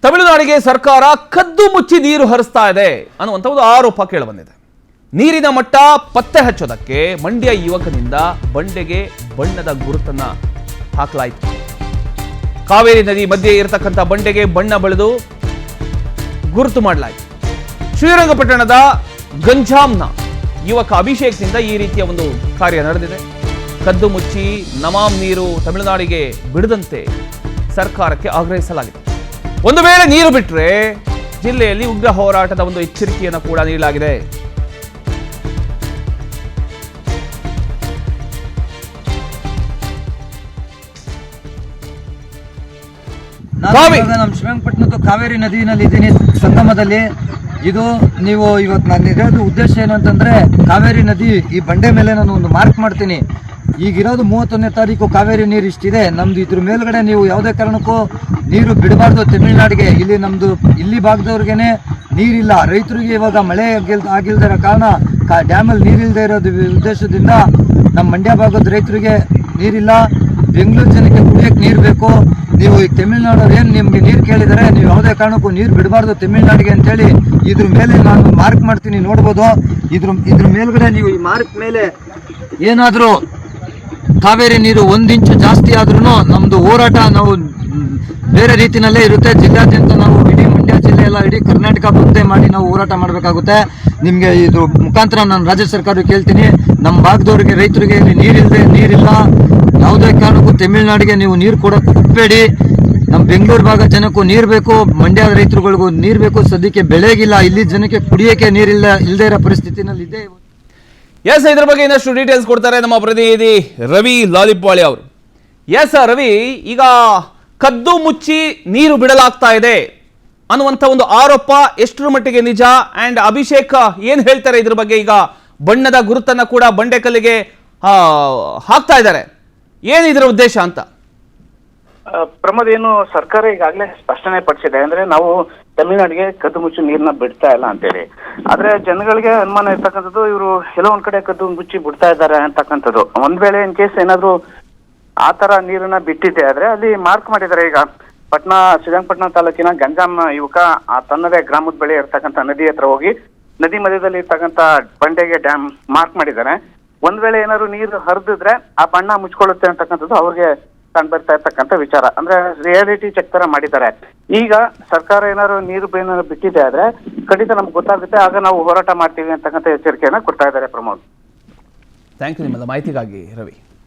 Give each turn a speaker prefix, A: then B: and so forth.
A: ತಮಿಳುನಾಡಿಗೆ ಸರ್ಕಾರ ಕದ್ದು ಮುಚ್ಚಿ ನೀರು ಹರಿಸ್ತಾ ಇದೆ ಅನ್ನುವಂಥ ಒಂದು ಆರೋಪ ಕೇಳಿಬಂದಿದೆ. ನೀರಿನ ಮಟ್ಟ ಪತ್ತೆ ಹಚ್ಚೋದಕ್ಕೆ ಮಂಡ್ಯ ಯುವಕನಿಂದ ಬಂಡೆಗೆ ಬಣ್ಣದ ಗುರುತನ್ನ ಹಾಕಲಾಯಿತು. ಕಾವೇರಿ ನದಿ ಮಧ್ಯೆ ಇರತಕ್ಕಂಥ ಬಂಡೆಗೆ ಬಣ್ಣ ಬಳಿದು ಗುರುತು ಮಾಡಲಾಯಿತು. ಶ್ರೀರಂಗಪಟ್ಟಣದ ಗಂಜಾಂನ ಯುವಕ ಅಭಿಷೇಕ್ನಿಂದ ಈ ರೀತಿಯ ಒಂದು ಕಾರ್ಯ ನಡೆದಿದೆ. ಕದ್ದು ಮುಚ್ಚಿ ನಮಾಮ್ ನೀರು ತಮಿಳುನಾಡಿಗೆ ಬಿಡದಂತೆ ಸರ್ಕಾರಕ್ಕೆ ಆಗ್ರಹಿಸಲಾಗಿದೆ. ಒಂದು ವೇಳೆ ನೀರು ಬಿಟ್ಟರೆ ಜಿಲ್ಲೆಯಲ್ಲಿ ಉಗ್ರ ಹೋರಾಟದ ಒಂದು ಎಚ್ಚರಿಕೆಯನ್ನು ಕೂಡ ನೀಡಲಾಗಿದೆ.
B: ನಮ್ಮ ಶ್ರೀರಂಗಪಟ್ಟಣದ ಕಾವೇರಿ ನದಿನಲ್ಲಿ ಇದ್ದೀನಿ, ಸಂಗಮದಲ್ಲಿ. ಇದು ನೀವು ಇವತ್ತು ನಾನು ಇರೋದು ಉದ್ದೇಶ ಏನು ಅಂತಂದ್ರೆ, ಕಾವೇರಿ ನದಿ ಈ ಬಂಡೆ ಮೇಲೆ ನಾನು ಒಂದು ಮಾರ್ಕ್ ಮಾಡ್ತೀನಿ. ಈಗಿರೋದು 31ನೇ ತಾರೀಕು ಕಾವೇರಿ ನೀರು ಇಷ್ಟಿದೆ. ನಮ್ದು ಇದ್ರ ಮೇಲ್ಗಡೆ ನೀವು ಯಾವುದೇ ಕಾರಣಕ್ಕೂ ನೀರು ಬಿಡಬಾರ್ದು ತಮಿಳುನಾಡಿಗೆ. ಇಲ್ಲಿ ಭಾಗದವ್ರಿಗೇನೆ ನೀರಿಲ್ಲ. ರೈತರಿಗೆ ಇವಾಗ ಮಳೆ ಆಗಿಲ್ದೇ ಇರೋ ಕಾರಣ ಡ್ಯಾಮಲ್ಲಿ ನೀರಿಲ್ಲದೆ ಇರೋದು ಉದ್ದೇಶದಿಂದ ನಮ್ಮ ಮಂಡ್ಯ ಭಾಗದ ರೈತರಿಗೆ ನೀರಿಲ್ಲ. ಬೆಂಗಳೂರು ಜನಕ್ಕೆ ಕುಡಿಯೋಕ್ಕೆ ನೀರು ಬೇಕು. ನೀವು ಈಗ ತಮಿಳ್ನಾಡವ್ರು ಏನು ನಿಮಗೆ ನೀರು ಕೇಳಿದರೆ, ನೀವು ಯಾವುದೇ ಕಾರಣಕ್ಕೂ ನೀರು ಬಿಡಬಾರ್ದು ತಮಿಳ್ನಾಡಿಗೆ ಅಂತೇಳಿ ಇದ್ರ ಮೇಲೆ ನಾನು ಮಾರ್ಕ್ ಮಾಡ್ತೀನಿ, ನೋಡ್ಬೋದು. ಇದ್ರ ಮೇಲ್ಗಡೆ ನೀವು ಈ ಮಾರ್ಕ್ ಮೇಲೆ ಏನಾದರೂ ಕಾವೇರಿ ನೀರು 1 ಇಂಚು ಜಾಸ್ತಿ ಆದ್ರೂ ನಮ್ದು ಹೋರಾಟ ನಾವು ಬೇರೆ ರೀತಿನಲ್ಲೇ ಇರುತ್ತೆ. ಜಿಲ್ಲಾದ್ಯಂತ ನಾವು ಇಡೀ ಮಂಡ್ಯ ಜಿಲ್ಲೆ ಎಲ್ಲ ಇಡೀ ಕರ್ನಾಟಕ ಮುಂದೆ ಮಾಡಿ ನಾವು ಹೋರಾಟ ಮಾಡಬೇಕಾಗುತ್ತೆ. ನಿಮಗೆ ಇದು ಮುಖಾಂತರ ನಾನು ರಾಜ್ಯ ಸರ್ಕಾರಕ್ಕೆ ಕೇಳ್ತೀನಿ, ನಮ್ಮ ಭಾಗದವ್ರಿಗೆ ರೈತರಿಗೆ ನೀರಿಲ್ಲ, ಯಾವುದೇ ಕಾರಣಕ್ಕೂ ತಮಿಳ್ನಾಡಿಗೆ ನೀವು ನೀರು ಕೊಡೋಕೆ ಒಪ್ಪಬೇಡಿ. ನಮ್ಮ ಬೆಂಗಳೂರು ಭಾಗ ಜನಕ್ಕೂ ನೀರು ಬೇಕು, ಮಂಡ್ಯದ ರೈತರುಗಳಿಗೂ ನೀರು ಬೇಕು. ಸದ್ಯಕ್ಕೆ ಬೆಳೆಗಿಲ್ಲ, ಇಲ್ಲಿ ಜನಕ್ಕೆ ಕುಡಿಯೋಕೆ ಇಲ್ಲದೆ ಇರೋ ಪರಿಸ್ಥಿತಿನಲ್ಲಿ ಇದೆ.
A: ಎಸ್, ಇದ್ರ ಬಗ್ಗೆ ಇನ್ನಷ್ಟು ಡೀಟೇಲ್ಸ್ ಕೊಡ್ತಾರೆ ನಮ್ಮ ಪ್ರತಿನಿಧಿ ರವಿ ಲಾಲಿಪಾಳಿ ಅವರು. ಎಸ್ ರವಿ, ಈಗ ಕದ್ದು ಮುಚ್ಚಿ ನೀರು ಬಿಡಲಾಗ್ತಾ ಇದೆ ಅನ್ನುವಂಥ ಒಂದು ಆರೋಪ ಎಷ್ಟರ ಮಟ್ಟಿಗೆ ನಿಜ? ಅಂಡ್ ಅಭಿಷೇಕ್ ಏನ್ ಹೇಳ್ತಾರೆ ಇದ್ರ ಬಗ್ಗೆ? ಈಗ ಬಣ್ಣದ ಗುರುತನ್ನ ಕೂಡ ಬಂಡೆಕಲ್ಲಿಗೆ ಹಾಕ್ತಾ ಇದ್ದಾರೆ, ಏನು ಇದರ ಉದ್ದೇಶ ಅಂತ?
C: ಪ್ರಮೋದ್, ಏನು ಸರ್ಕಾರ ಈಗಾಗಲೇ ಸ್ಪಷ್ಟನೆ ಪಡಿಸಿದೆ. ಅಂದ್ರೆ ನಾವು ತಮಿಳುನಾಡಿಗೆ ಕದ್ದು ಮುಚ್ಚಿ ನೀರನ್ನ ಬಿಡ್ತಾ ಇಲ್ಲ ಅಂತೇಳಿ. ಆದ್ರೆ ಜನಗಳಿಗೆ ಅನುಮಾನ ಇರ್ತಕ್ಕಂಥದ್ದು, ಇವರು ಎಲ್ಲೋ ಒಂದ್ ಕಡೆ ಕದ್ದು ಮುಚ್ಚಿ ಬಿಡ್ತಾ ಇದ್ದಾರೆ ಅಂತಕ್ಕಂಥದ್ದು. ಒಂದ್ ವೇಳೆ ಇನ್ ಕೇಸ್ ಏನಾದ್ರು ಆ ತರ ನೀರನ್ನ ಬಿಟ್ಟಿದೆ ಆದ್ರೆ ಅಲ್ಲಿ ಮಾರ್ಕ್ ಮಾಡಿದ್ದಾರೆ. ಈಗ ಶ್ರೀರಂಗಪಟ್ಟಣ ತಾಲೂಕಿನ ಗಂಜಾಂ ಯುವಕ ತನ್ನದೇ ಗ್ರಾಮದ ಬಳಿ ಇರ್ತಕ್ಕಂಥ ನದಿ ಹತ್ರ ಹೋಗಿ ನದಿ ಮಧ್ಯದಲ್ಲಿ ಇರ್ತಕ್ಕಂಥ ಬಂಡೆಗೆ ಡ್ಯಾಮ್ ಮಾರ್ಕ್ ಮಾಡಿದ್ದಾರೆ. ಒಂದ್ ವೇಳೆ ಏನಾದ್ರು ನೀರು ಹರಿದಿದ್ರೆ ಆ ಬಣ್ಣ ಮುಚ್ಕೊಳ್ಳುತ್ತೆ ಅಂತಕ್ಕಂಥದ್ದು ಅವ್ರಿಗೆ ಕಂಡು ಬರ್ತಾ ಇರ್ತಕ್ಕಂಥ ವಿಚಾರ. ಅಂದ್ರೆ ರಿಯಾಲಿಟಿ ಚೆಕ್ ತರ ಮಾಡಿದ್ದಾರೆ. ಈಗ ಸರ್ಕಾರ ಏನಾದ್ರು ನೀರು ಬಿಟ್ಟಿದೆ ಆದ್ರೆ ಖಂಡಿತ ನಮ್ಗೆ ಗೊತ್ತಾಗುತ್ತೆ, ಆಗ ನಾವು ಹೋರಾಟ ಮಾಡ್ತೀವಿ ಅಂತಕ್ಕಂಥ ಎಚ್ಚರಿಕೆಯನ್ನ ಕೊಡ್ತಾ ಇದ್ದಾರೆ. ಪ್ರಮೋದ್,
A: ಥ್ಯಾಂಕ್ ಯು ನಿಮ್ಮೆಲ್ಲ ಮಾಹಿತಿಗಾಗಿ ರವಿ.